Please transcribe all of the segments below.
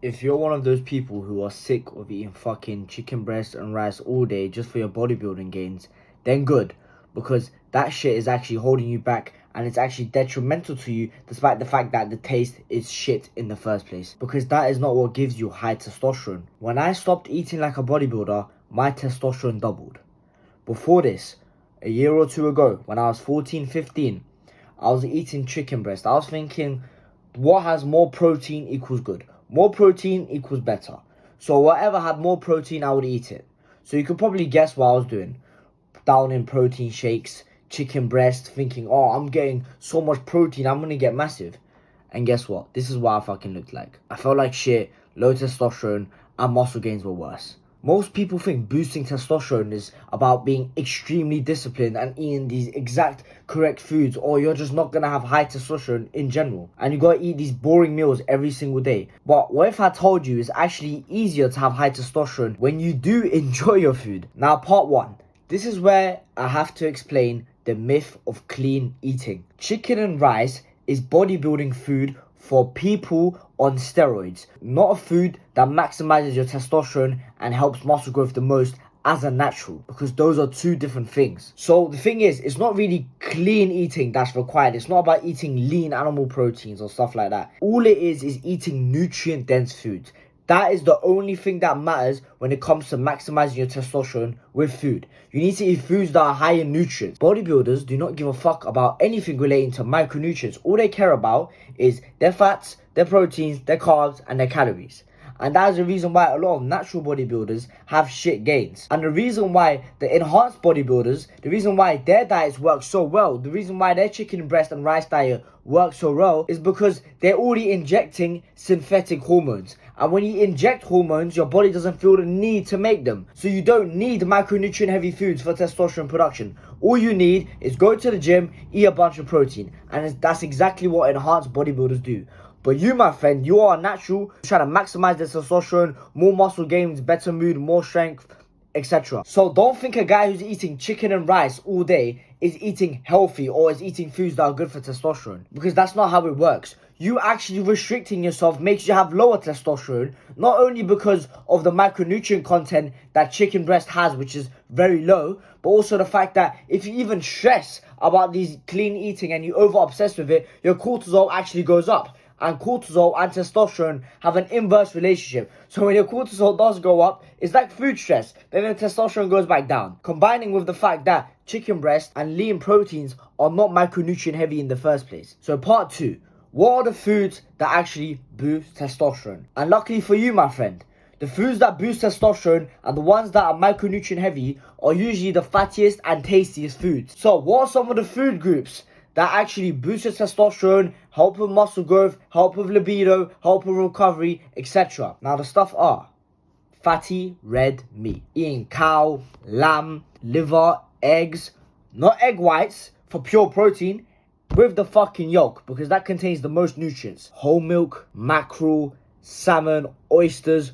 If you're one of those people who are sick of eating fucking chicken breast and rice all day just for your bodybuilding gains, then good, because that shit is actually holding you back and it's actually detrimental to you despite the fact that the taste is shit in the first place. Because that is not what gives you high testosterone. When I stopped eating like a bodybuilder, my testosterone doubled. Before this, a year or two ago, when I was 14, 15, I was eating chicken breast. I was thinking, what has more protein equals good. More protein equals better. So whatever had more protein, I would eat it. So you could probably guess what I was doing. Down in protein shakes, chicken breast, thinking, oh, I'm getting so much protein, I'm gonna get massive. And guess what? This is what I fucking looked like. I felt like shit, low testosterone, and muscle gains were worse. Most people think boosting testosterone is about being extremely disciplined and eating these exact correct foods, or you're just not gonna have high testosterone in general. And you gotta eat these boring meals every single day. But what if I told you it's actually easier to have high testosterone when you do enjoy your food? Now, part one. This is where I have to explain the myth of clean eating. Chicken and rice is bodybuilding food for people on steroids, not a food that maximizes your testosterone and helps muscle growth the most as a natural, because those are two different things. So the thing is, it's not really clean eating that's required. It's not about eating lean animal proteins or stuff like that. All it is eating nutrient dense foods. That is the only thing that matters when it comes to maximizing your testosterone with food. You need to eat foods that are high in nutrients. Bodybuilders do not give a fuck about anything relating to micronutrients. All they care about is their fats, their proteins, their carbs, and their calories. And that is the reason why a lot of natural bodybuilders have shit gains. And the reason why the enhanced bodybuilders, the reason why their diets work so well, the reason why their chicken breast and rice diet works so well is because they're already injecting synthetic hormones. And when you inject hormones, your body doesn't feel the need to make them. So you don't need micronutrient heavy foods for testosterone production. All you need is go to the gym, eat a bunch of protein. And that's exactly what enhanced bodybuilders do. But you, my friend, you are natural, trying to maximize the testosterone, more muscle gains, better mood, more strength, etc. So don't think a guy who's eating chicken and rice all day is eating healthy or is eating foods that are good for testosterone, because that's not how it works. You actually restricting yourself makes you have lower testosterone, not only because of the micronutrient content that chicken breast has, which is very low, but also the fact that if you even stress about these clean eating and you over obsess with it, your cortisol actually goes up. And cortisol and testosterone have an inverse relationship. So when your cortisol does go up, it's like food stress. Then the testosterone goes back down. Combining with the fact that chicken breast and lean proteins are not micronutrient heavy in the first place. So part two, what are the foods that actually boost testosterone? And luckily for you, my friend, the foods that boost testosterone and the ones that are micronutrient heavy are usually the fattiest and tastiest foods. So what are some of the food groups that actually boosts your testosterone, help with muscle growth, help with libido, help with recovery, etc.? Now the stuff are fatty red meat. Eating cow, lamb, liver, eggs, not egg whites for pure protein, with the fucking yolk, because that contains the most nutrients. Whole milk, mackerel, salmon, oysters.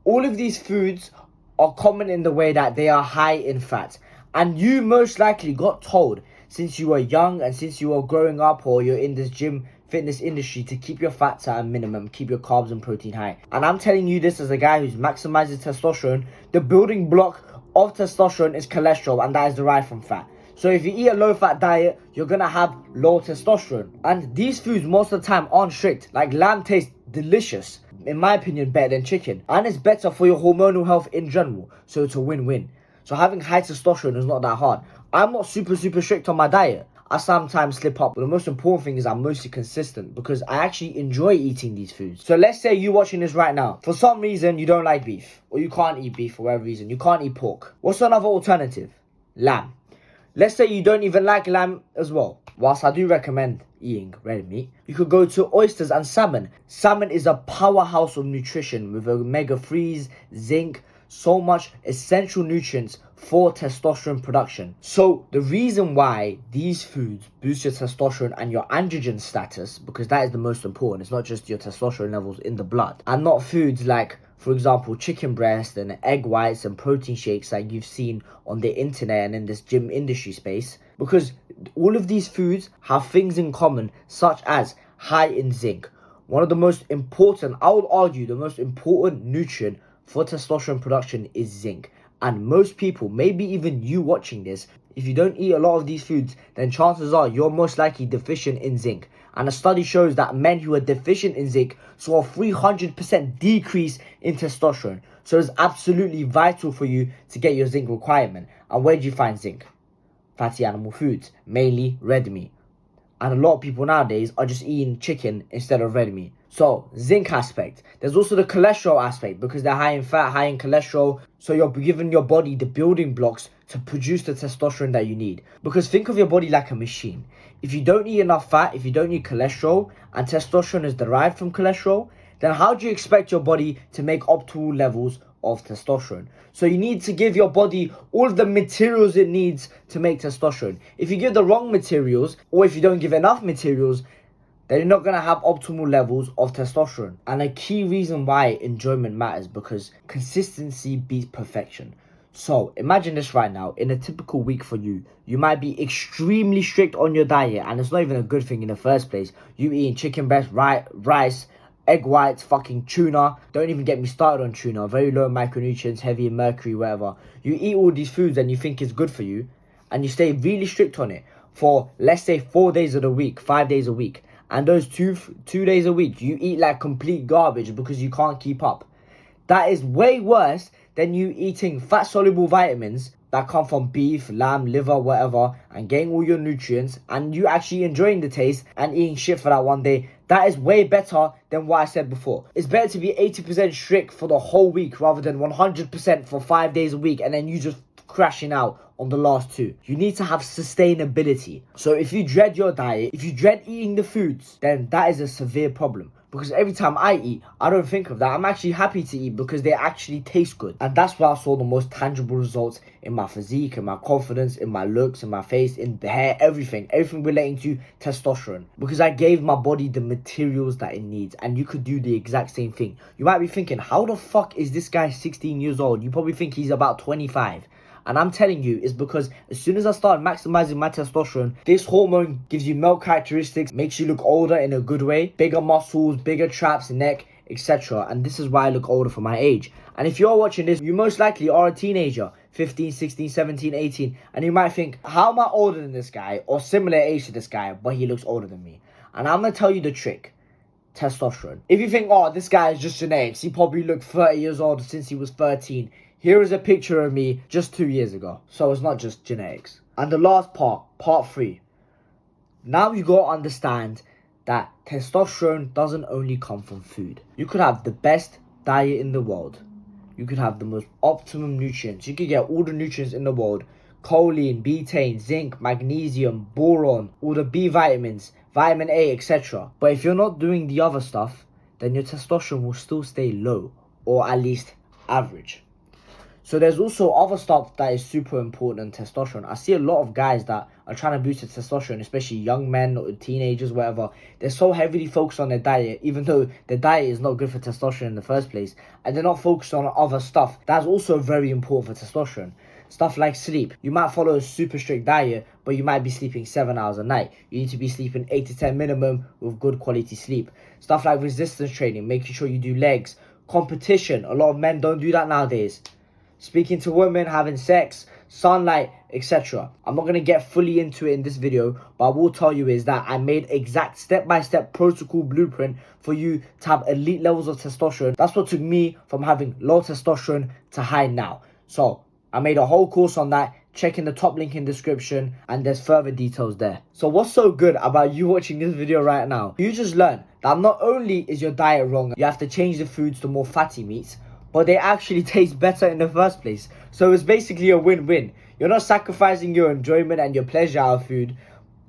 All of these foods are common in the way that they are high in fat. And you most likely got told since you were young and since you were growing up or you're in this gym fitness industry to keep your fats at a minimum, keep your carbs and protein high. And I'm telling you this as a guy who's maximizing testosterone. The building block of testosterone is cholesterol, and that is derived from fat. So if you eat a low fat diet, you're gonna have low testosterone. And these foods most of the time aren't strict. Like lamb tastes delicious, in my opinion, better than chicken. And it's better for your hormonal health in general. So it's a win-win. So having high testosterone is not that hard. I'm not super strict on my diet. I sometimes slip up, but the most important thing is I'm mostly consistent because I actually enjoy eating these foods. So let's say you're watching this right now. For some reason, you don't like beef, or you can't eat beef for whatever reason. You can't eat pork. What's another alternative? Lamb. Let's say you don't even like lamb as well. Whilst I do recommend eating red meat, you could go to oysters and salmon. Salmon is a powerhouse of nutrition with omega-3s, zinc, so much essential nutrients for testosterone production. So the reason why these foods boost your testosterone and your androgen status, because that is the most important, it's not just your testosterone levels in the blood, and not foods like, for example, chicken breast and egg whites and protein shakes like you've seen on the internet and in this gym industry space, because all of these foods have things in common such as high in zinc, one of the most important, I would argue, the most important nutrient for testosterone production is zinc. And most people, maybe even you watching this, if you don't eat a lot of these foods, then chances are you're most likely deficient in zinc. And a study shows that men who are deficient in zinc saw a 300% decrease in testosterone. So it's absolutely vital for you to get your zinc requirement. And where do you find zinc? Fatty animal foods, mainly red meat. And a lot of people nowadays are just eating chicken instead of red meat. So, zinc aspect. There's also the cholesterol aspect, because they're high in fat, high in cholesterol. So you're giving your body the building blocks to produce the testosterone that you need. Because think of your body like a machine. If you don't eat enough fat, if you don't eat cholesterol, and testosterone is derived from cholesterol, then how do you expect your body to make optimal levels of testosterone? So you need to give your body all of the materials it needs to make testosterone. If you give the wrong materials, or if you don't give enough materials, then you're not going to have optimal levels of testosterone. And a key reason why enjoyment matters, because consistency beats perfection. So imagine this right now. In a typical week for you, you might be extremely strict on your diet, and it's not even a good thing in the first place. You eating chicken breast, rice, egg whites, fucking tuna. Don't even get me started on tuna. Very low in micronutrients, heavy in mercury, whatever. You eat all these foods and you think it's good for you, and you stay really strict on it for, let's say, 4 days of the week, 5 days a week. And those two days a week, you eat like complete garbage because you can't keep up. That is way worse than you eating fat-soluble vitamins that come from beef, lamb, liver, whatever, and getting all your nutrients, and you actually enjoying the taste and eating shit for that one day. That is way better than what I said before. It's better to be 80% strict for the whole week rather than 100% for 5 days a week and then you just crashing out on the last 2. You need to have sustainability. So if you dread your diet, if you dread eating the foods, then that is a severe problem. Because every time I eat, I don't think of that. I'm actually happy to eat because they actually taste good. And that's where I saw the most tangible results in my physique, in my confidence, in my looks, in my face, in the hair, everything. Everything relating to testosterone. Because I gave my body the materials that it needs. And you could do the exact same thing. You might be thinking, how the fuck is this guy 16 years old? You probably think he's about 25. And I'm telling you, it's because as soon as I started maximizing my testosterone, this hormone gives you male characteristics, makes you look older in a good way, bigger muscles, bigger traps, neck, etc. And this is why I look older for my age. And if you're watching this, you most likely are a teenager, 15, 16, 17, 18. And you might think, how am I older than this guy or similar age to this guy, but he looks older than me? And I'm going to tell you the trick. Testosterone. If you think, oh, this guy is just genetics, he probably looked 30 years old since he was 13. Here is a picture of me just 2 years ago. So it's not just genetics. And the last part 3. Now you got to understand that testosterone doesn't only come from food. You could have the best diet in the world. You could have the most optimum nutrients. You could get all the nutrients in the world. Choline, betaine, zinc, magnesium, boron, all the B vitamins, vitamin A, etc. But if you're not doing the other stuff, then your testosterone will still stay low, or at least average. So there's also other stuff that is super important in testosterone. I see a lot of guys that are trying to boost their testosterone, especially young men or teenagers, whatever. They're so heavily focused on their diet, even though their diet is not good for testosterone in the first place. And they're not focused on other stuff that's also very important for testosterone. Stuff like sleep. You might follow a super strict diet, but you might be sleeping 7 hours a night. You need to be sleeping 8 to 10 minimum with good quality sleep. Stuff like resistance training, making sure you do legs. Competition. A lot of men don't do that nowadays. Speaking to women, having sex, sunlight, etc. I'm not going to get fully into it in this video, but I will tell you is that I made exact step-by-step protocol blueprint for you to have elite levels of testosterone. That's what took me from having low testosterone to high now. So I made a whole course on that. Check in the top link in description and there's further details there. So what's so good about you watching this video right now? You just learned that not only is your diet wrong, you have to change the foods to more fatty meats, but they actually taste better in the first place. So it's basically a win-win. You're not sacrificing your enjoyment and your pleasure out of food,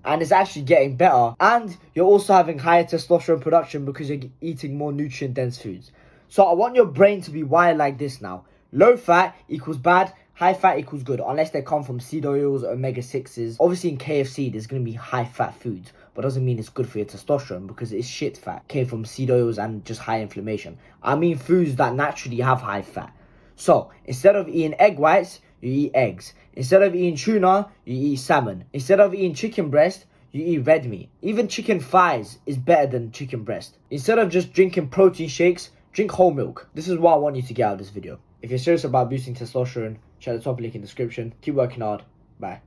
and it's actually getting better. And you're also having higher testosterone production because you're eating more nutrient-dense foods. So I want your brain to be wired like this now. Low fat equals bad, high fat equals good, unless they come from seed oils or omega-6s. Obviously in KFC, there's going to be high fat foods, but doesn't mean it's good for your testosterone because it's shit fat. Came from seed oils and just high inflammation. I mean foods that naturally have high fat. So instead of eating egg whites, you eat eggs. Instead of eating tuna, you eat salmon. Instead of eating chicken breast, you eat red meat. Even chicken thighs is better than chicken breast. Instead of just drinking protein shakes, drink whole milk. This is what I want you to get out of this video. If you're serious about boosting testosterone, check the top link in the description. Keep working hard. Bye.